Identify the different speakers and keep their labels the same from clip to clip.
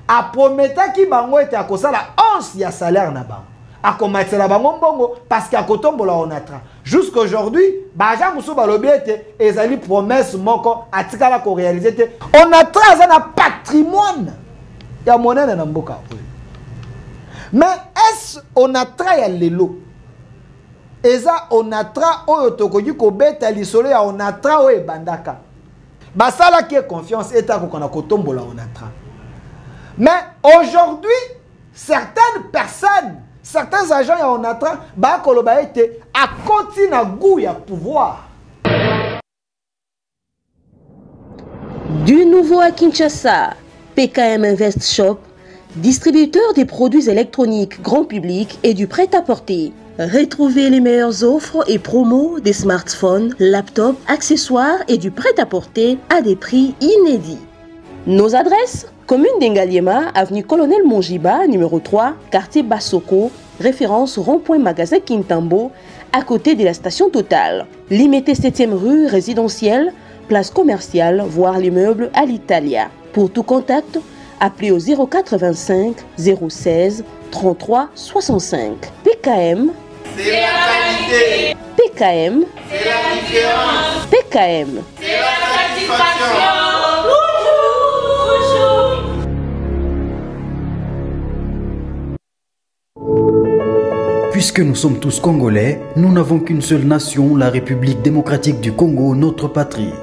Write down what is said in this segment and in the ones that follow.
Speaker 1: a prometa ki bango ete akosala 11 ya salaire na bango. Akomatela bango mbongo parce qu'à kotombola Onatra. Jusqu'aujourd'hui, baja musu balobi ete ezali promesse moko atikala ko réaliser te. Onatra za na patrimoine ya monene na mboka. Mais est-ce Onatra ya lelo? Eza Onatra oyo tokoki ko beta lisolo ya Onatra oyo bandaka. Basala qui est confiance eta ko kana kotombola Onatra. Mais aujourd'hui, certaines personnes, certains agents ya Onatra ba koloba ete a continue goût ya pouvoir.
Speaker 2: Du nouveau à Kinshasa, PKM Invest Shop, distributeur des produits électroniques grand public et du prêt-à-porter. Retrouvez les meilleures offres et promos des smartphones, laptops, accessoires et du prêt-à-porter à des prix inédits. Nos adresses: commune d'Engaliema, avenue Colonel Mongiba, numéro 3, quartier Bassoko, référence rond-point magasin Kintambo, à côté de la station Total. Limité 7e rue résidentielle, place commerciale, voire l'immeuble à l'Italia. Pour tout contact, appelez au 085 016 33 65. PKM, c'est la qualité. PKM, c'est la différence. PKM, c'est la satisfaction.
Speaker 3: Puisque nous sommes tous Congolais, nous n'avons qu'une seule nation, la République démocratique du Congo, notre patrie.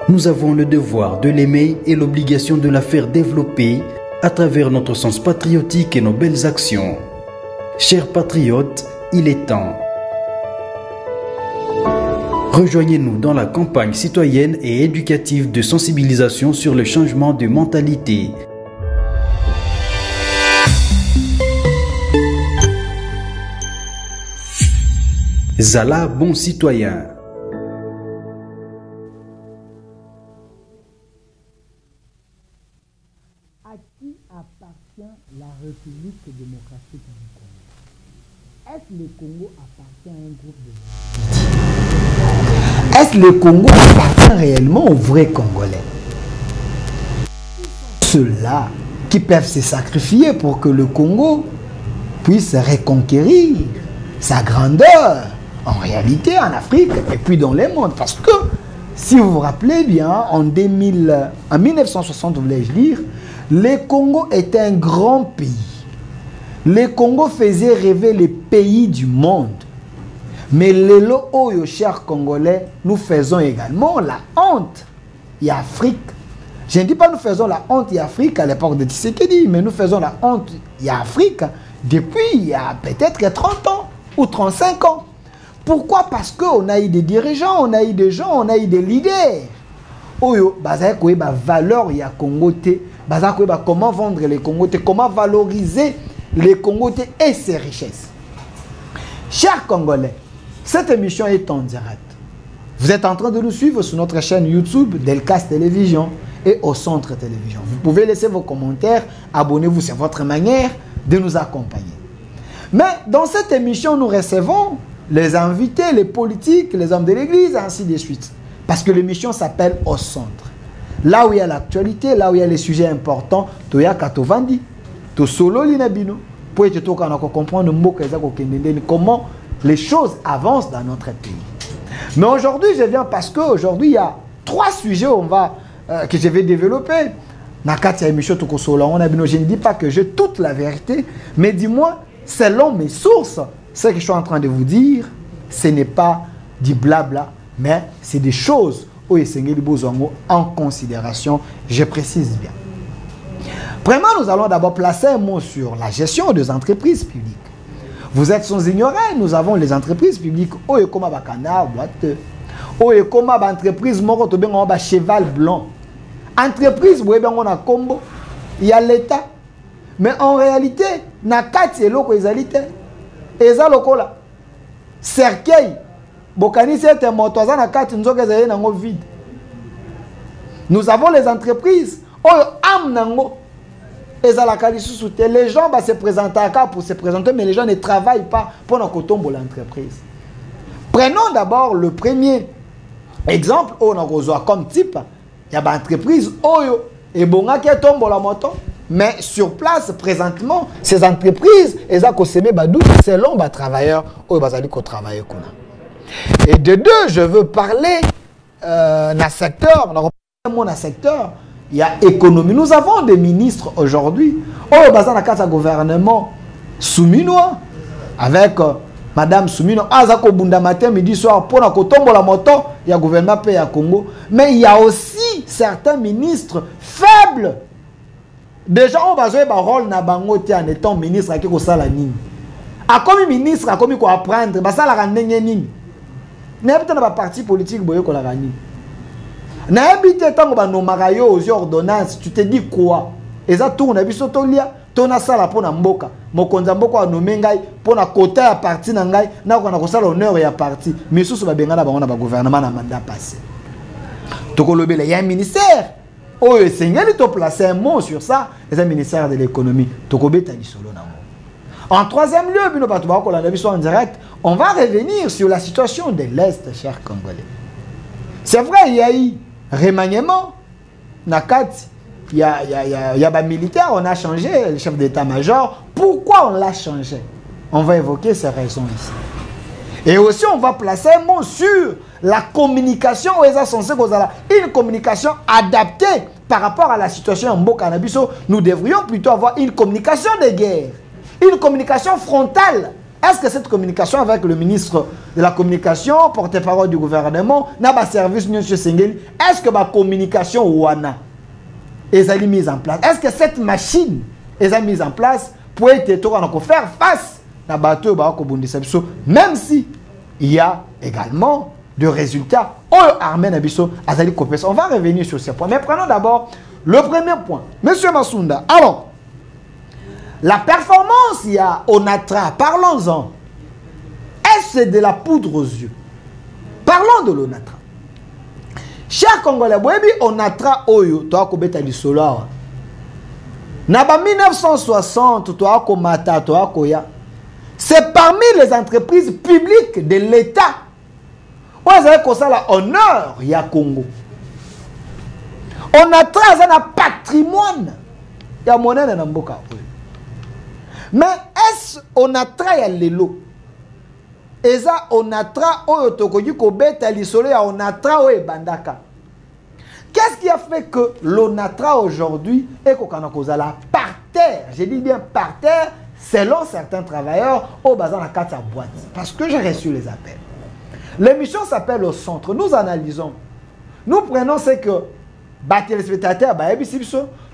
Speaker 3: Nous avons le devoir de l'aimer et l'obligation de la faire développer à travers notre sens patriotique et nos belles actions. Chers patriotes, il est temps. Rejoignez-nous dans la campagne citoyenne et éducative de sensibilisation sur le changement de mentalité. Zala bon citoyen.
Speaker 1: À qui appartient la République démocratique du Congo? Est-ce que le Congo appartient à un groupe de... Est-ce que le Congo appartient réellement aux vrais Congolais? Ceux-là qui peuvent se sacrifier pour que le Congo puisse reconquérir sa grandeur. En réalité, en Afrique et puis dans le monde. Parce que, si vous vous rappelez bien, en 1960, voulais-je dire, le Congo était un grand pays. Le Congo faisait rêver les pays du monde. Mais les lots, chers Congolais, nous faisons également la honte. Et Afrique. Je ne dis pas nous faisons la honte et Afrique à l'époque de Tshisekedi, mais nous faisons la honte et Afrique depuis il y a peut-être 30 ans ou 35 ans. Pourquoi? Parce qu'on a eu des dirigeants, on a eu des gens, on a eu des leaders. Oyo, valeur ya Congo te, comment vendre les Congo te, comment valoriser les Congo te et ses richesses. Chers Congolais, cette émission est en direct. Vous êtes en train de nous suivre sur notre chaîne YouTube Delcas Télévision et au Centre Télévision. Vous pouvez laisser vos commentaires, abonnez-vous, c'est votre manière de nous accompagner. Mais dans cette émission, nous recevons les invités, les politiques, les hommes de l'église, ainsi de suite. Parce que l'émission s'appelle Au Centre. Là où il y a l'actualité, là où il y a les sujets importants, Toya Katovandi, To Solo Linabino, pour comprendre comment les choses avancent dans notre pays. Mais aujourd'hui, je viens parce qu'aujourd'hui, il y a 3 sujets que je vais développer. Je ne dis pas que j'ai toute la vérité, mais dis-moi, selon mes sources, ce que je suis en train de vous dire, ce n'est pas du blabla, mais c'est des choses en considération, je précise bien. Vraiment, nous allons d'abord placer un mot sur la gestion des entreprises publiques. Vous êtes sans ignorer, nous avons les entreprises publiques. Entreprise cheval blanc. Entreprise, il y a l'État. Mais en réalité, nakati eloko ezalite. Eza lokola. Cercueil. Bokani c'est un motoza nakati nzoka ezali nango vide. Nous avons les entreprises. Oyo am nango. Les gens se présentent pour se présenter, mais les gens ne travaillent pas pour l'entreprise. Prenons d'abord le premier exemple, comme type, il y a une entreprise, Et bon, qui tombe la moto. Mais sur place, présentement, ces entreprises, elles ont consommé badou selon les travailleurs ou les travailleurs. Et de deux, je veux parler dans le secteur, dans le secteur, il y a économie. Nous avons des ministres aujourd'hui, au gouvernement souminois, avec Madame Soumino, Azako Bunda matin, midi, soir, pour la tombe la moto, il y a le gouvernement pays à Congo. Mais il y a aussi certains ministres faibles. Déjà, on va jouer un rôle dans bango en étant ministre à qui ko sala nini. A comme ministre, a comme ko apprendre, ba sala randenge nini. Na peut-être ba parti politique boye ko la rani. Na habité tango ba no marayo aux ordonnances, tu te dis quoi? Eza tourna biso to lia, to na sala pona mboka. Mokonza mboka anome ngai pona kota ya parti na ngai, na ko na ko sala honneur ya parti. Misusu ba benga na bango na ba gouvernement na mandat passé. Toko lobele il y a un ministère. Oh, le Seigneur, il t'a placé un mot sur ça, c'est un ministère de l'économie. En troisième lieu, en direct, on va revenir sur la situation de l'Est, chers Congolais. C'est vrai, il y a eu remaniement, il y a des militaires, on a changé le chef d'état-major. Pourquoi on l'a changé? On va évoquer ces raisons ici. Et aussi, on va placer un mot sur la communication. Une communication adaptée par rapport à la situation en Bokanabiso. Nous devrions plutôt avoir une communication de guerre. Une communication frontale. Est-ce que cette communication avec le ministre de la communication, porte-parole du gouvernement, n'a pas service M. Sengeli? Est-ce que ma communication Ouana est mise en place? Est-ce que cette machine est mise en place pour être faire face à bateau même si il y a également de résultats on va revenir sur ces points, mais prenons d'abord le premier point. Monsieur Masunda, alors la performance il y a Onatra, parlons-en. Est-ce de la poudre aux yeux? Parlons de l'Onatra. Chers Congolais, Onatra oyo toa kobeta lisolo na ba 1960 toa komata toa koya. C'est parmi les entreprises publiques de l'État où vous avez ça la honneur ya Congo. On a très un patrimoine ya monnaie na mboka. Mais est-ce on a très lelo? Et ça on a très oyo tokoki ko beta lisolo ya on a très oyo bandaka. Qu'est-ce qui a fait que l'Onatra aujourd'hui est kokanakosala par terre? Je dis bien par terre. Selon certains travailleurs, au bazar la carte à boîte. Parce que j'ai reçu les appels. L'émission s'appelle Au Centre. Nous analysons. Nous prenons ce que les téléspectateurs,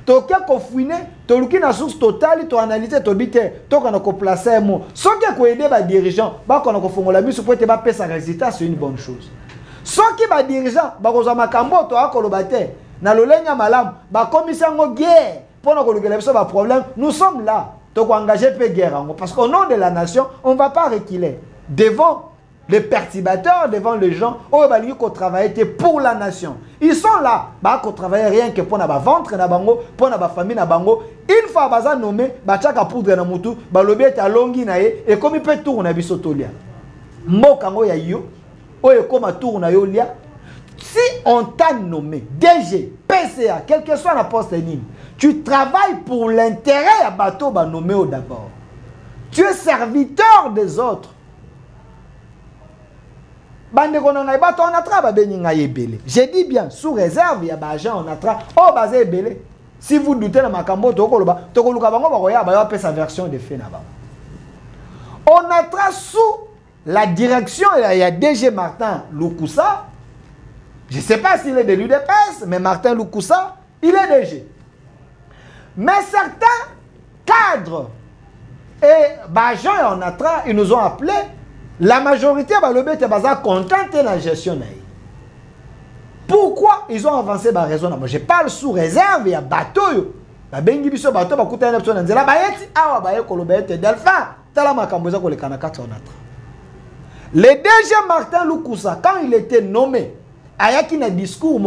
Speaker 1: toka kofouine, toluki na source totale, to analyser, to bite, to kana ko placer un mot. Sans que ko aider ba dirigeant, ba kana ko fongola biso pour te ba pesa résultat, c'est une bonne chose. Sans que ba dirigeant, ba ko za makambo to akolobate, na lolenya malam, ba commission ngo guerre, pour na ko lugela biso ba problème, nous sommes là. Donc, engager peu guerre. Parce qu'au nom de la nation, on ne va pas reculer. Devant les perturbateurs, devant les gens, on va dire qu'on travaille pour la nation. Ils sont là. Qu'on travaille rien que pour notre ventre, pour notre famille. Une fois qu'ils sont nommés, ils ont poudre dans mutu, ils ont longi et comme ils peuvent tourner, ils sont tolia. Mokango ya yo, oye comme tourner yo lia. Si on t'a nommé DG, PCA, quel que soit la poste tu travailles pour l'intérêt à bateau nommé d'abord. Tu es serviteur des autres. J'ai dit bien, sous réserve, il y a des agents, on a oh, basé belé. Si vous doutez de ma cambo, sa version de fait. On a sous la direction, il y a DG Martin Lukusa. Je ne sais pas s'il est de l'UDPS, mais Martin Lukusa, il est DG. Mais certains cadres et agents en Atra, ils nous ont appelés. La majorité est contente de la gestion. Pourquoi ils ont avancé par raison? Je parle sous réserve, il y a bateau. Le DG Martin Lukusa, quand il était nommé, il y a un discours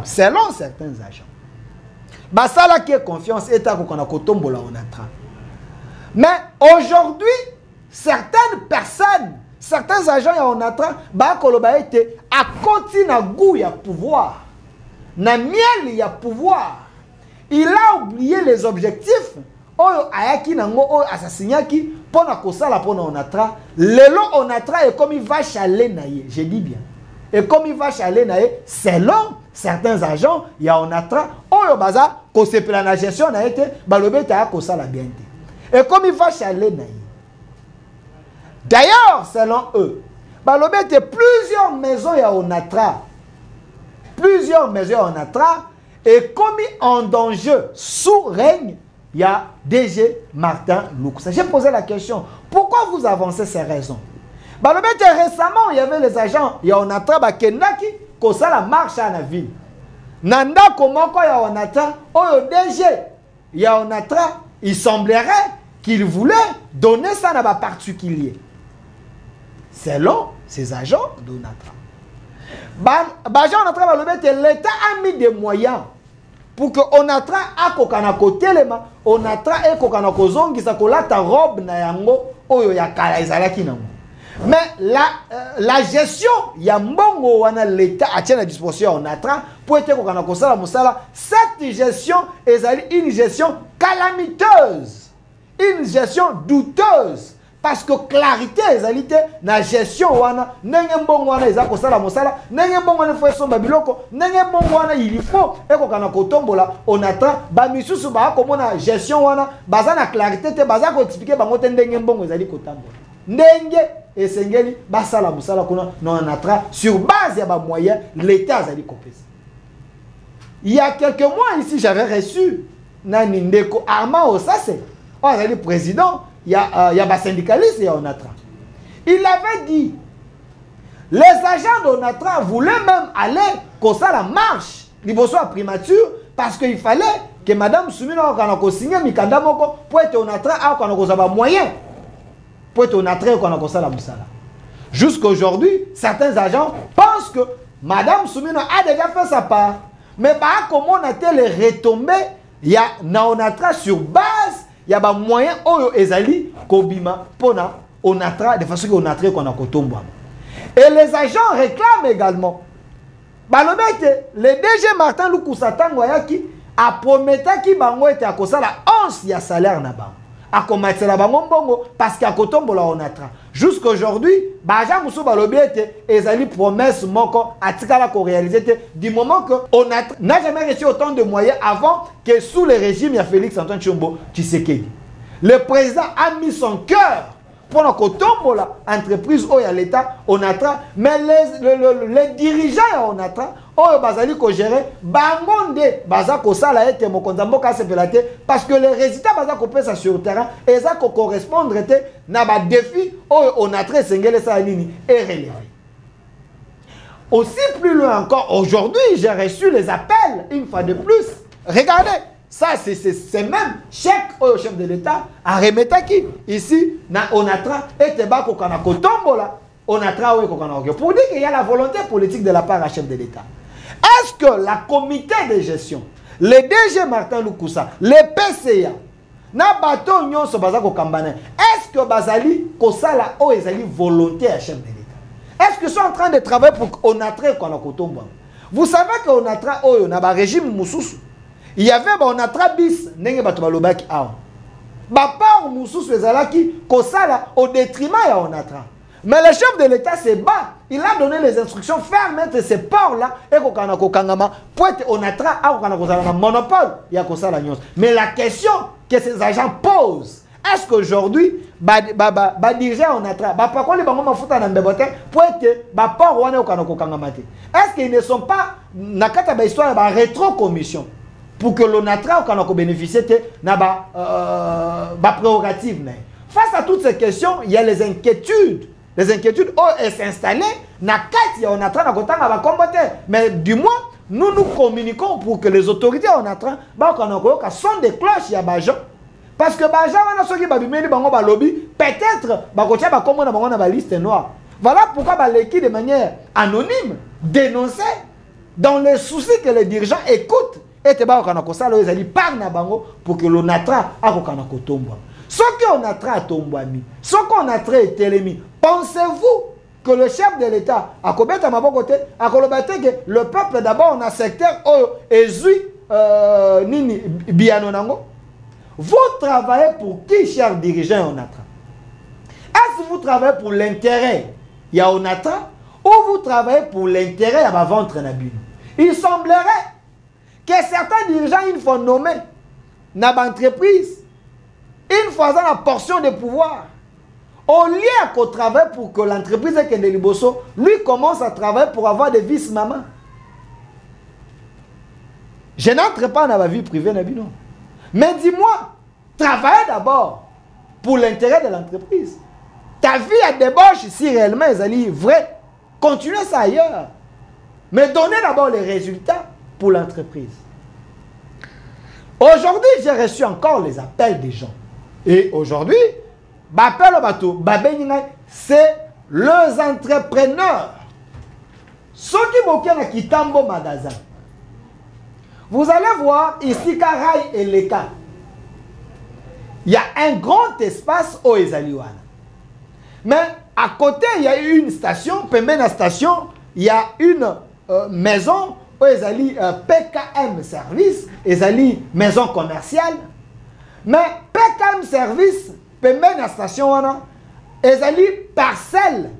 Speaker 1: selon certains agents. Basala qui est confiance est à Kotombola on a. Mais aujourd'hui, certaines personnes, certains agents en atra, Bakoloba était à continuer à goût ya pouvoir. Na miel ya pouvoir. il a oublié les objectifs. Oyo ayaki nango oyo asasignaki pona kosala pona onatra. Lelo onatra et comme il va chaler naye, je dis bien. Et comme il va chaler naye, selon certains agents, il y a onatra oyo baza ko se plan la gestion na été balobe ta kosala bien te. Et comme il va chaler naye. D'ailleurs, selon eux, balobe te plusieurs maisons ya onatra. Plusieurs maisons ya onatra et commis en danger sous règne. Il y a DG Martin Lukusa. J'ai posé la question, pourquoi vous avancez ces raisons? Récemment, il y avait les agents, il y a un attrape à Kenaki, qui ça la marche à la ville. Nanda, comment il y a un attrape, au DG, il y a un attrape, il semblerait qu'il voulait donner ça à un particulier. Selon ces agents de l'attrape, l'État a mis des moyens pour que Onatra a kokana kotelema, Onatra e kokana kozongi sa kolata robe na yango oyo ya kala ezalaki nango. Mais la gestion ya mbongo wana l'État a tient à disposition Onatra pour être kokana kosala musala. Cette gestion ezali une gestion calamiteuse, une gestion douteuse. Parce que clarité ezalité na gestion wana nenge mbongo wana eza kosala mosala nenge mbongo wana faut somba biloko nenge mbongo wana il faut ekokana kotombola onatra ba misusu ba komona gestion wana baza na clarité te baza ko expliquer bango te ndenge mbongo ezali kotambola ndenge esengeli basala mosala kuna na onatra sur base ya ba moyens l'État azali kopesa. Il y a quelques mois ici j'avais reçu nani ndeko Armand Osase azali président. Il y a des syndicalistes et Onatra. Il avait dit, les agents d'Onatra voulaient même aller comme ça la marche, liboso à primature, parce qu'il fallait que Madame Soumina signe Mikanda Moko pour être Onatra à Kanoko moyen pour être Onatra Kanoko la Moussala. Jusqu'à aujourd'hui, certains agents pensent que Madame Soumina a déjà fait sa part. Mais comment on a-t-elle retombé? Il y a Onatra sur base. Il y a des moyens oyo ezali kobima pona onatra de façon que onatra qu'on a kotombo. Et les agents réclament également. Balobete le DG Martin Lukusa tangoyaki a prometaki bango ete akosala 11 ya salaire na bango. A komatela bango mbongo parce qu'à kotombo la onatra. Jusqu'à aujourd'hui, baja musu balobete ezali promesse moko atikala ko réaliser du moment que onatra n'a jamais reçu autant de moyens avant que sous le régime de Félix Antoine Tshombo Tshisekedi. Le président a mis son cœur pour la kotombola entreprise ou à l'État onatra, mais les dirigeants à onatra oyo bazali ko gérer bangonde baza ko sala ete mokonza mboka sepelate parce que les résultats baza ko pesa sur terrain et ça ko correspondre te na ba défi oyo onatra sengele sa nini est relevé. Aussi plus loin encore, aujourd'hui j'ai reçu les appels une fois de plus. Regardez, ça c'est même chèque au chef de l'État à remetaki ici na onatra ete ba ko kana ko tombola onatra o ko kana pour dire qu'il y a la volonté politique de la part du chef de l'État. Est-ce que la comité de gestion, le DG Martin Lukusa, le PCA, na bateau nyonso bazako kambane, est-ce que bazali kosala o ezali volonté à chef de l'État? Est-ce que sont en train de travailler pour onatra ko na kotomba? Vous savez que onatra oyo na ba régime mususu. Il y avait onatra bis ndenge bato balobaki awa. Ba part mususu ezalaki kosala au détriment ya onatra. Mais le chef de l'État se bat. Il a donné les instructions, faire mettre ces ports-là et pour être onatra à monopole. Il y a ça la nuance. Mais la question que ces agents posent, est-ce qu'aujourd'hui, dirigeant onatra, pour être port est-ce qu'ils ne sont pas dans histoire de rétro-commission pour que l'onatra bénéficie de la prérogative? Face à toutes ces questions, il y a les inquiétudes. Les inquiétudes s'installées, on a train de mais du moins, nous communiquons pour que les autorités on a train sont des cloches à Bajan. Parce que Bajan, peut-être, on a la liste noire. Voilà pourquoi l'équipe de manière anonyme dénoncer dans les soucis que les dirigeants écoutent. Et pour que l'onatra a tombe. Ce qu'on a trait à Tombouami, ce qu'on a trait à Télémi, pensez-vous que le chef de l'État a combattu à ma côté, a combattu que le peuple d'abord on a secteur où nini biano nango. Vous travaillez pour qui, cher dirigeant Onatra? Est-ce que vous travaillez pour l'intérêt ya Onatra ou vous travaillez pour l'intérêt à ma ventre nabino? Il semblerait que certains dirigeants, une fois nommés dans l'entreprise, une fois dans la portion de pouvoir, au lieu qu'on travaille pour que l'entreprise ait Kende Liboso, lui commence à travailler pour avoir des vice-mamans. Je n'entre pas dans ma vie privée, Nabino. Mais dis-moi, travaille d'abord pour l'intérêt de l'entreprise. Ta vie à débauche, si réellement est vrai, continuez ça ailleurs. Mais donnez d'abord les résultats pour l'entreprise. Aujourd'hui, j'ai reçu encore les appels des gens. Et aujourd'hui, c'est les entrepreneurs. Ceux qui bokkent na Kitambo magasin. Vous allez voir ici Karaï et Leka. Il y a un grand espace au Ezaliwana. Mais à côté, il y a une station, pendant la station, il y a une maison où Ezali PKM Service, Ezali maison commerciale. Mais PKM Service, pendant la station, Ezali parcelle.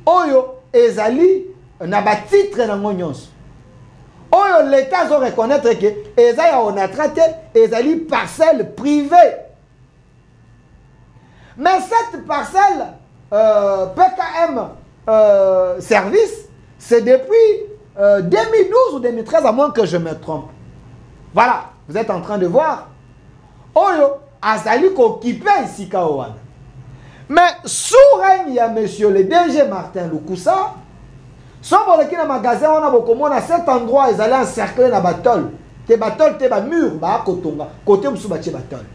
Speaker 1: Oyo, Ezali, n'a pas titre dans mon nyonso. Oyo l'État doit reconnaître que Ezali on a traité Ezali parcelle privée. Mais cette parcelle PKM Service, c'est depuis 2012 ou 2013, à moins que je me trompe. Voilà, vous êtes en train de voir. Oyo Azali occupé ici Kaowana. Mais sous règne, il y a monsieur le DG Martin Lukusa. Si vous avez un magasin, on a cet endroit, ils allaient encercler la batole. Te batole, te ba mur, ba kotonga. Côté où soubache batole.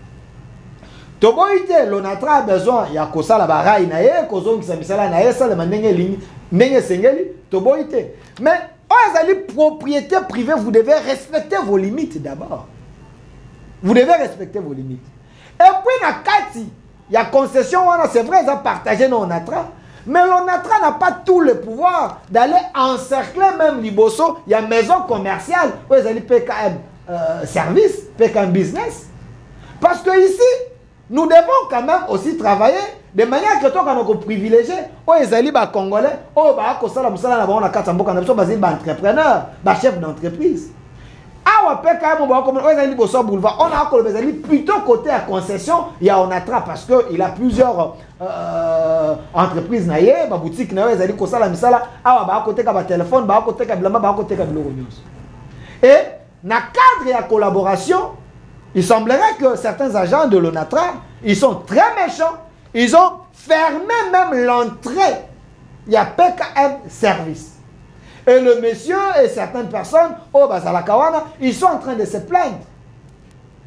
Speaker 1: Toboite, l'onatra a besoin, il y a kosa la baraï na ye, kozong qui s'amisala na ye, ça le manenge ligne, nenge sengeli, toboite. Mais, vous avez propriété privée, vous devez respecter vos limites d'abord. Vous devez respecter vos limites. Et puis, na kati, il y a concession, c'est vrai, ils ont partagé nos onatra. Mais l'ONATRA n'a pas tout le pouvoir d'aller encercler même Liboso. Il y a une maison commerciale où ils allaient PKM service, PKM business. Parce que ici, nous devons quand même aussi travailler de manière que nous sommes privilégiés. Où ils allaient Congolais, où ils allaient entrepreneurs, chef d'entreprise. Ah, PKM, boulevard. On a plutôt côté à concession, il y a ONATRA parce qu'il a plusieurs entreprises, boutiques, téléphone, et dans le cadre de la collaboration, il semblerait que certains agents de l'ONATRA, ils sont très méchants. Ils ont fermé même l'entrée. Il y a PKM Service. Et le monsieur et certaines personnes au Bazalakawana, ils sont en train de se plaindre.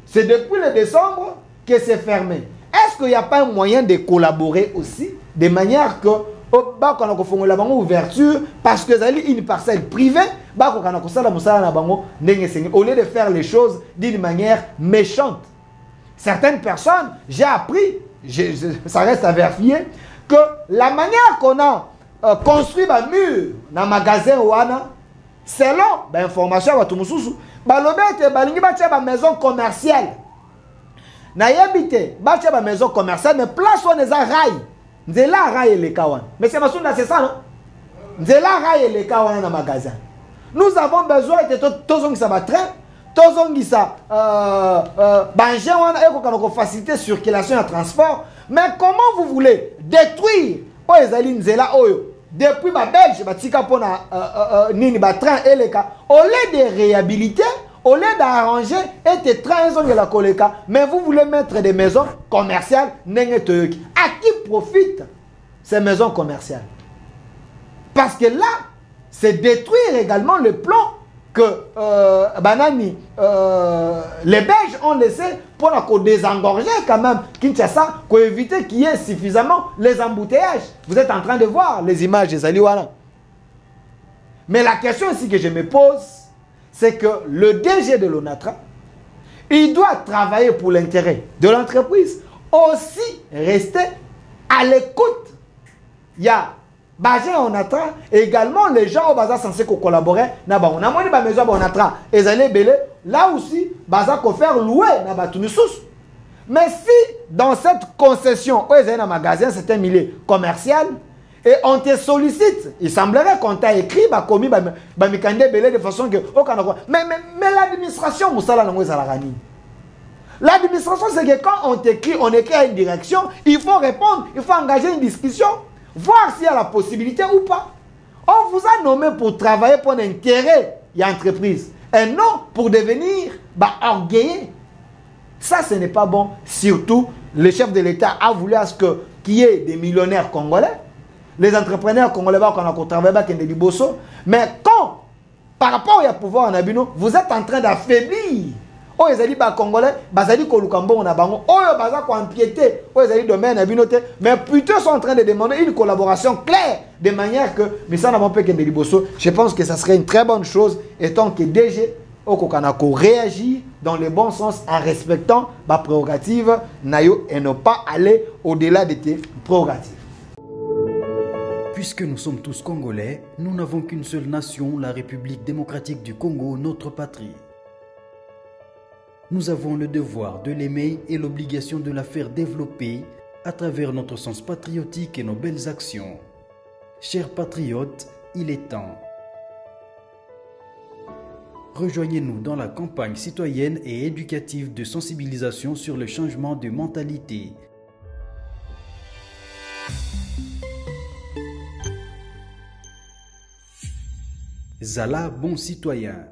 Speaker 1: C'est depuis le décembre que c'est fermé. Est-ce qu'il n'y a pas un moyen de collaborer aussi, de manière que, au ouverture, parce que c'est une parcelle privée, au lieu de faire les choses d'une manière méchante. Certaines personnes, j'ai appris, ça reste à vérifier, que la manière qu'on a construit un mur dans le magasin Ouana, selon l'information à tout le monde, une maison commerciale. N'ayabité, une maison commerciale, mais place où on est à rail. Nzela rail et les kawan. Mais c'est ça, non? Nzela rail et les kawan dans le magasin. Nous avons besoin de tous les gens qui tous les gens qui faciliter la circulation et le transport. Mais comment vous voulez détruire depuis ma Belge, au lieu de réhabiliter, au lieu d'arranger et de traiter la coleka, mais vous voulez mettre des maisons commerciales. À qui profitent ces maisons commerciales? Parce que là, c'est détruire également le plan que les Belges ont laissé pour désengorger quand même Kinshasa, pour éviter qu'il y ait suffisamment les embouteillages. Vous êtes en train de voir les images des Aliwana. Mais la question aussi que je me pose, c'est que le DG de l'ONATRA, il doit travailler pour l'intérêt de l'entreprise, aussi rester à l'écoute. Il y a Bagé ONATRA, également les gens au bazar censés collaborer. On a moins de maison ONATRA. Ils allaient belé, là aussi, baza ko faire louer na batumisusu. Mais si dans cette concession, où il y a un magasin, c'est un milieu commercial, et on te sollicite, il semblerait qu'on t'a écrit, commis, de façon que, mais l'administration, l'administration, c'est que quand on t'écrit, on écrit à une direction, il faut répondre, il faut engager une discussion, voir s'il y a la possibilité ou pas. On vous a nommé pour travailler pour un intérêt de l'entreprise, et non pour devenir orgueilleux. Ça, ce n'est pas bon. Surtout, le chef de l'État a voulu à ce qu'il y ait des millionnaires congolais, les entrepreneurs congolais qui travaillent avec des bosso. Mais quand, par rapport au pouvoir en Abino, vous êtes en train d'affaiblir. Oh, les alliés congolais, bazali kolukambo on a bango. Oh, baza ko empiéter. Oh, les alliés domaine Abinote. Mais plutôt sont en train de demander une collaboration claire, de manière que, mais ça n'a pas pu que des bosso. Je pense que ça serait une très bonne chose, étant que DG Okokanako réagit dans le bon sens en respectant ma prérogative nayo et ne pas aller au-delà de tes prérogatives.
Speaker 3: Puisque nous sommes tous Congolais, nous n'avons qu'une seule nation, la République démocratique du Congo, notre patrie. Nous avons le devoir de l'aimer et l'obligation de la faire développer à travers notre sens patriotique et nos belles actions. Chers patriotes, il est temps. Rejoignez-nous dans la campagne citoyenne et éducative de sensibilisation sur le changement de mentalité. Zala bon citoyen.